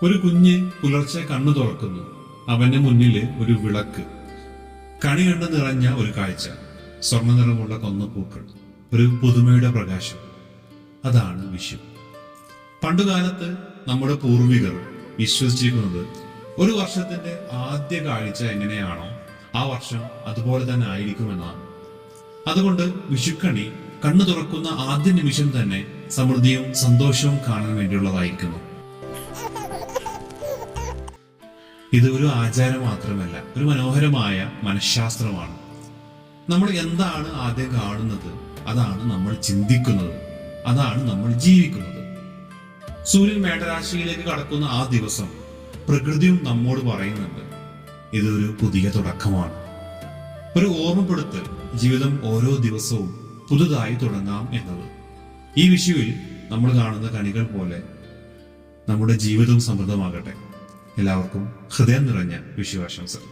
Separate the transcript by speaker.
Speaker 1: ഒരു കുഞ്ഞ് പുലർച്ചെ കണ്ണു തുറക്കുന്നു. അവന്റെ മുന്നിൽ ഒരു വിളക്ക്, കണി കണ്ട് നിറഞ്ഞ ഒരു കാഴ്ച, സ്വർണ്ണ നിറമുള്ള കൊന്നപ്പൂക്കൾ, ഒരു പുതുമയുടെ പ്രകാശം. അതാണ് വിഷു. പണ്ടുകാലത്ത് നമ്മുടെ പൂർവികർ വിശ്വസിച്ചിരിക്കുന്നത് ഒരു വർഷത്തിന്റെ ആദ്യ കാഴ്ച എങ്ങനെയാണോ ആ വർഷം അതുപോലെ തന്നെ ആയിരിക്കുമെന്നാണ്. അതുകൊണ്ട് വിഷുക്കണി കണ്ണു തുറക്കുന്ന ആദ്യ നിമിഷം തന്നെ സമൃദ്ധിയും സന്തോഷവും കാണാൻ വേണ്ടിയുള്ളതായിരിക്കുന്നു. ഇത് ഒരു ആചാരം മാത്രമല്ല, ഒരു മനോഹരമായ മനഃശാസ്ത്രമാണ്. നമ്മൾ എന്താണ് ആദ്യം കാണുന്നത്, അതാണ് നമ്മൾ ചിന്തിക്കുന്നത്, അതാണ് നമ്മൾ ജീവിക്കുന്നത്. സൂര്യൻ മേടരാശിയിലേക്ക് കടക്കുന്ന ആ ദിവസം പ്രകൃതിയും നമ്മോട് പറയുന്നുണ്ട്, ഇതൊരു പുതിയ തുടക്കമാണ്, ഒരു ഓർമ്മപ്പെടുത്തൽ. ജീവിതം ഓരോ ദിവസവും പുതുതായി തുടങ്ങാം എന്നത്. ഈ വിഷുവിൽ നമ്മൾ കാണുന്ന കണികൾ പോലെ നമ്മുടെ ജീവിതം സമൃദ്ധമാകട്ടെ. എല്ലാവർക്കും ഹൃദയം നിറഞ്ഞ വിഷു ആശംസകൾ.